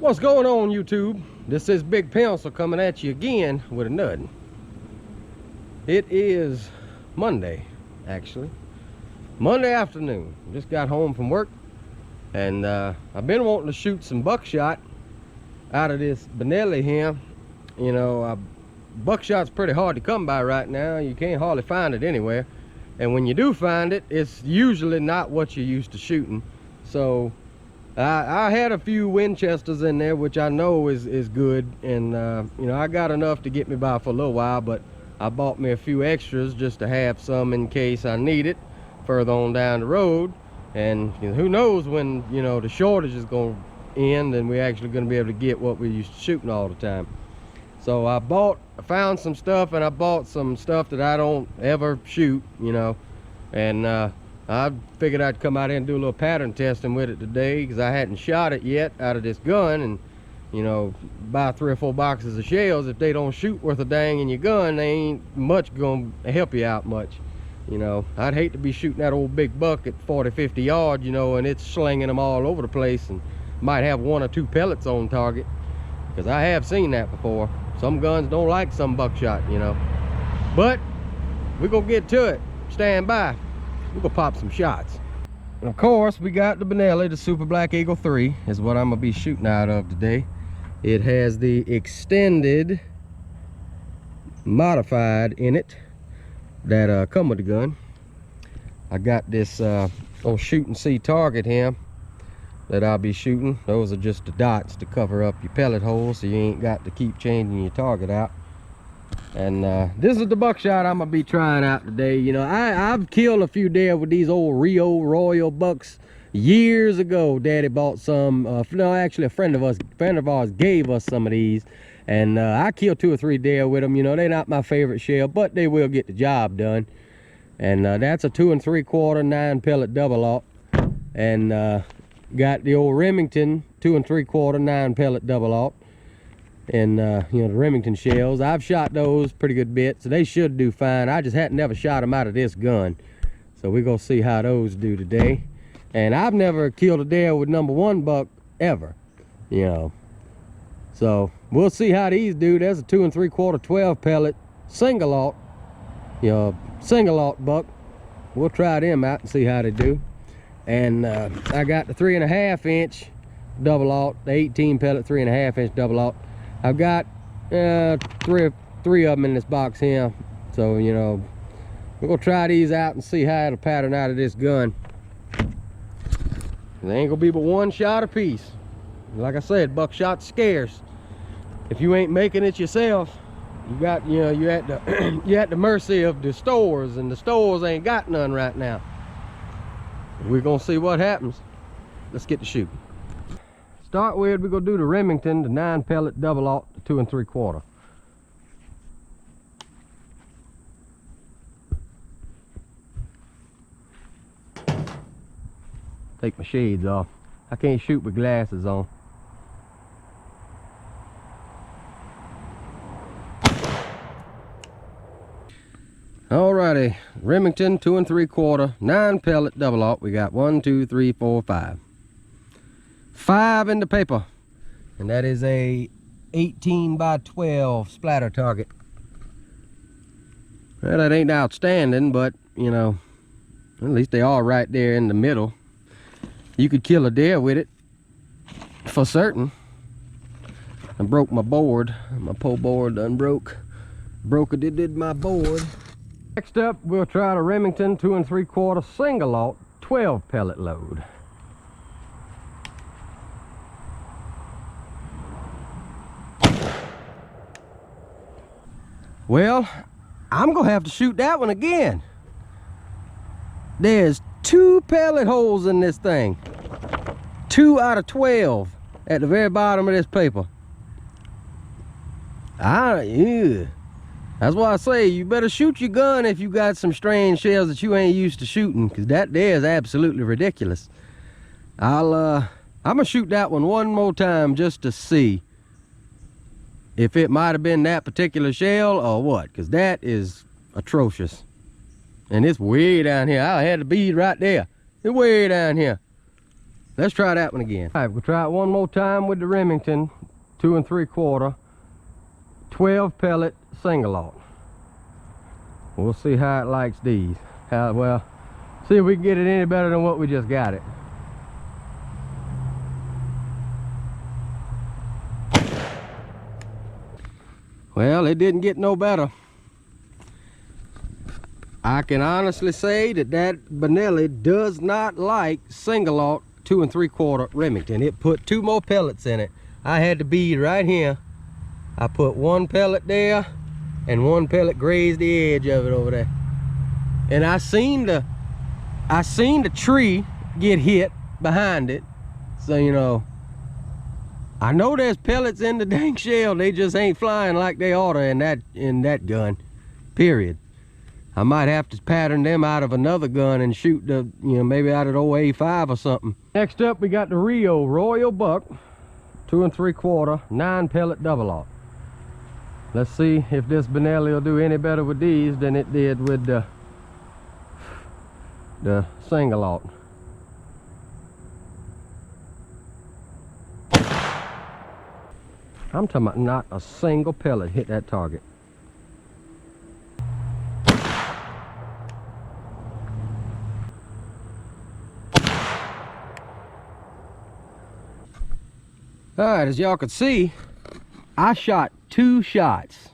What's going on, YouTube? This is Big Pencil coming at you again with a nut. It is Monday, actually. Monday afternoon. Just got home from work, and I've been wanting to shoot some buckshot out of this Benelli here. You know, buckshot's pretty hard to come by right now. You can't hardly find it anywhere. And when you do find it, it's usually not what you're used to shooting. So I had a few Winchesters in there, which I know is good, and you know, I got enough to get me by for a little while, but I bought me a few extras just to have some in case I need it further on down the road. And you know, who knows when, you know, the shortage is going to end and we're actually going to be able to get what we're used to shooting all the time. So I found some stuff, and I bought some stuff that I don't ever shoot, you know, and I figured I'd come out here and do a little pattern testing with it today, because I hadn't shot it yet out of this gun. And you know, buy 3 or 4 boxes of shells, if they don't shoot worth a dang in your gun, they ain't much gonna help you out much. You know, I'd hate to be shooting that old big buck at 40-50 yards, you know, and it's slinging them all over the place and might have 1 or 2 pellets on target, because I have seen that before. Some guns don't like some buckshot, you know, but we're gonna get to it. Stand by. We're gonna pop some shots. And of course, we got the Benelli, the Super Black Eagle 3 is what I'm gonna be shooting out of today. It has the extended modified in it that come with the gun. I got this old shoot and see target here that I'll be shooting. Those are just the dots to cover up your pellet holes, so you ain't got to keep changing your target out. And this is the buckshot I'm gonna be trying out today. You know, I've killed a few deer with these old Rio Royal bucks years ago. Daddy bought some. No, actually, a friend of ours gave us some of these, and I killed 2 or 3 deer with them. You know, they're not my favorite shell, but they will get the job done. And that's a 2 3/4 9 pellet double aught, and got the old Remington 2 3/4 9 pellet double aught. And you know, the Remington shells, I've shot those pretty good bit, so they should do fine. I just hadn't never shot them out of this gun, so we're gonna see how those do today. And I've never killed a deer with #1 buck ever, you know, so we'll see how these do. There's a 2 3/4 12 pellet single aught, you know, single aught buck. We'll try them out and see how they do. And I got the 3.5 inch double aught, the 18 pellet 3.5 inch double aught. I've got three of them in this box here, so you know, we're gonna try these out and see how it'll pattern out of this gun. There ain't gonna be but 1 shot apiece. Like I said, buckshot's scarce. If you ain't making it yourself, you got, you know, you at the you at the mercy of the stores, and the stores ain't got none right now. We're gonna see what happens. Let's get to shooting. Start with, we're gonna do the Remington, the 9 pellet double aught, the 2 3/4. Take my shades off. I can't shoot with glasses on. Alrighty, Remington 2 3/4 9 pellet double aught. We got 1 2 3 4 5. 5 in the paper, and that is a 18 by 12 splatter target. Well, that ain't outstanding, but you know, at least they are right there in the middle. You could kill a deer with it for certain. I broke my board. My pole board done broke. Did my board. Next up, we'll try the Remington 2 3/4 single aught 12 pellet load. Well, I'm gonna have to shoot that one again. There's 2 pellet holes in this thing. 2 out of 12 at the very bottom of this paper. Yeah. That's why I say you better shoot your gun if you got some strange shells that you ain't used to shooting, because that there is absolutely ridiculous. I'm gonna shoot that one more time just to see if it might have been that particular shell or what, because that is atrocious. And it's way down here. I had the bead right there. It's way down here. let's try that one again. All right, we'll try it one more time with the Remington 2 3/4 12 pellet single aught. We'll see how it likes these. Well, see if we can get it any better than what we just got it. Well, it didn't get no better. I can honestly say that Benelli does not like single aught 2 3/4 Remington. It put 2 more pellets in it. I had to bead right here. I put 1 pellet there and 1 pellet grazed the edge of it over there. And I seen the tree get hit behind it. So, you know, I know there's pellets in the dang shell. They just ain't flying like they oughta in that gun, period. I might have to pattern them out of another gun and shoot the, you know, maybe out of the A5 or something. Next up, we got the Rio Royal Buck 2 3/4 9 pellet double aught. Let's see if this Benelli will do any better with these than it did with the single aught. I'm talking about not a single pellet hit that target. All right, as y'all can see, I shot 2 shots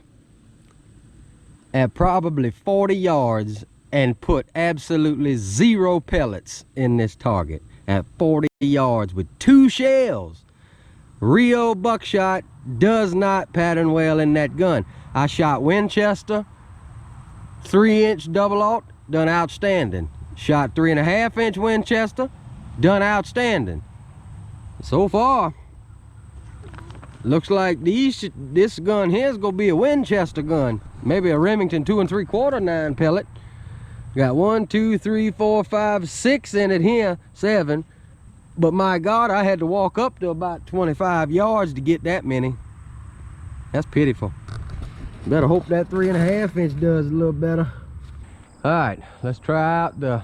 at probably 40 yards and put absolutely 0 pellets in this target at 40 yards with 2 shells. Rio Buckshot does not pattern well in that gun. I shot Winchester 3-inch double aught, done outstanding. Shot 3.5-inch Winchester, done outstanding. So far, looks like this gun here is gonna be a Winchester gun, maybe a Remington 2 3/4 9 pellet. Got 1 2 3 4 5 6 in it here, 7. But my God, I had to walk up to about 25 yards to get that many. That's pitiful. Better hope that 3.5-inch does a little better. All right, let's try out the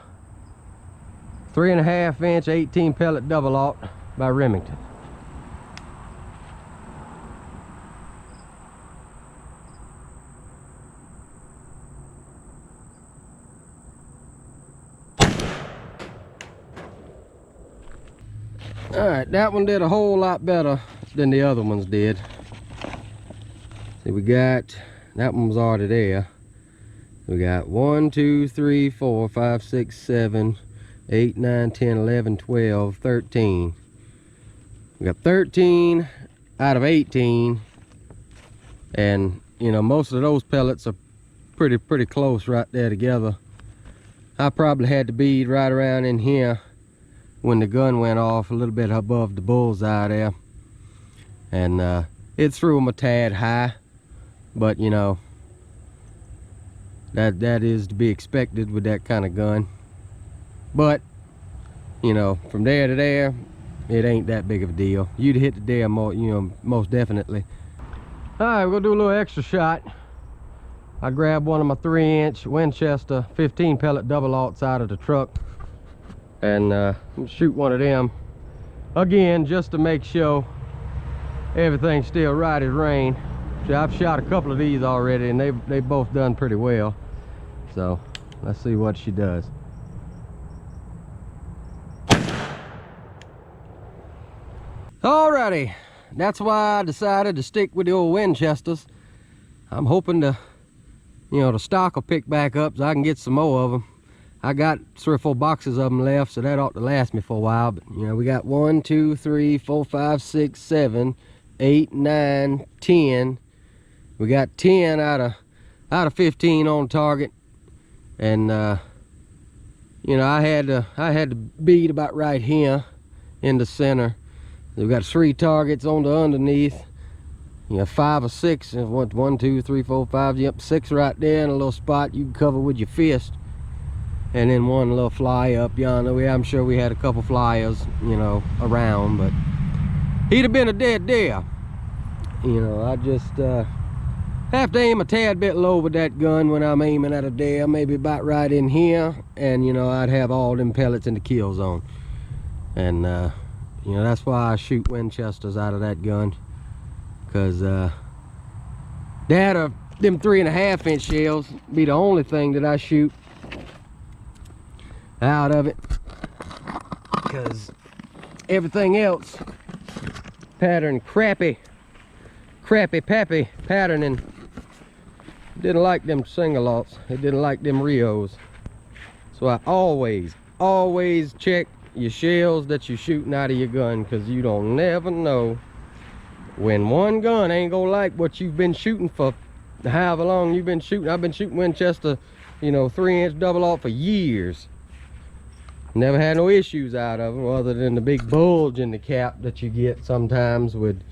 3.5-inch 18 pellet double aught by Remington. All right, that one did a whole lot better than the other ones did. See, we got, that one was already there. We got 1 2 3 4 5 6 7 8 9 10 11 12 13. We got 13 out of 18, and you know, most of those pellets are pretty close right there together. I probably had to bead right around in here when the gun went off, a little bit above the bullseye there, and it threw them a tad high, but you know, that is to be expected with that kind of gun. But you know, from there to there, it ain't that big of a deal. You'd hit the there more, you know, most definitely. All right, we'll do a little extra shot. I grabbed one of my 3-inch Winchester 15 pellet double aughts out of the truck, and shoot one of them again just to make sure everything's still right as rain. See, I've shot a couple of these already, and they both done pretty well. So let's see what she does. Alrighty, that's why I decided to stick with the old Winchesters. I'm hoping to, you know, the stock will pick back up so I can get some more of them. I got 3 or 4 boxes of them left, so that ought to last me for a while. But you know, we got 1 2 3 4 5 6 7 8 9 10. We got 10 out of 15 on target, and you know, I had to bead about right here in the center. We've got 3 targets on the underneath. You know, 5 or 6. 1 2 3 4 5. Yep, 6 right there in a little spot you can cover with your fist. And then 1 little fly up yonder. I'm sure we had a couple flyers, you know, around, but he'd have been a dead deer. You know, I just have to aim a tad bit low with that gun when I'm aiming at a deer, maybe about right in here, and you know, I'd have all them pellets in the kill zone. And You know, that's why I shoot Winchesters out of that gun, because them 3.5 inch shells be the only thing that I shoot out of it, because everything else pattern crappy pappy patterning. Didn't like them single-aughts. It didn't like them Rios. So I always check your shells that you're shooting out of your gun, because you don't never know when one gun ain't gonna like what you've been shooting for however long you've been shooting. I've been shooting Winchester, you know, 3-inch double-aught for years. Never had no issues out of them other than the big bulge in the cap that you get sometimes with,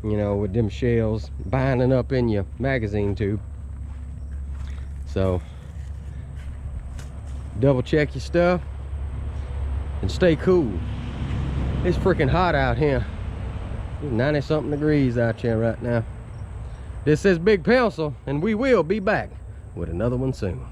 you know, with them shells binding up in your magazine tube. So double check your stuff and stay cool. It's freaking hot out here. 90 something degrees out here right now. This is Big Pencil, and we will be back with another one soon.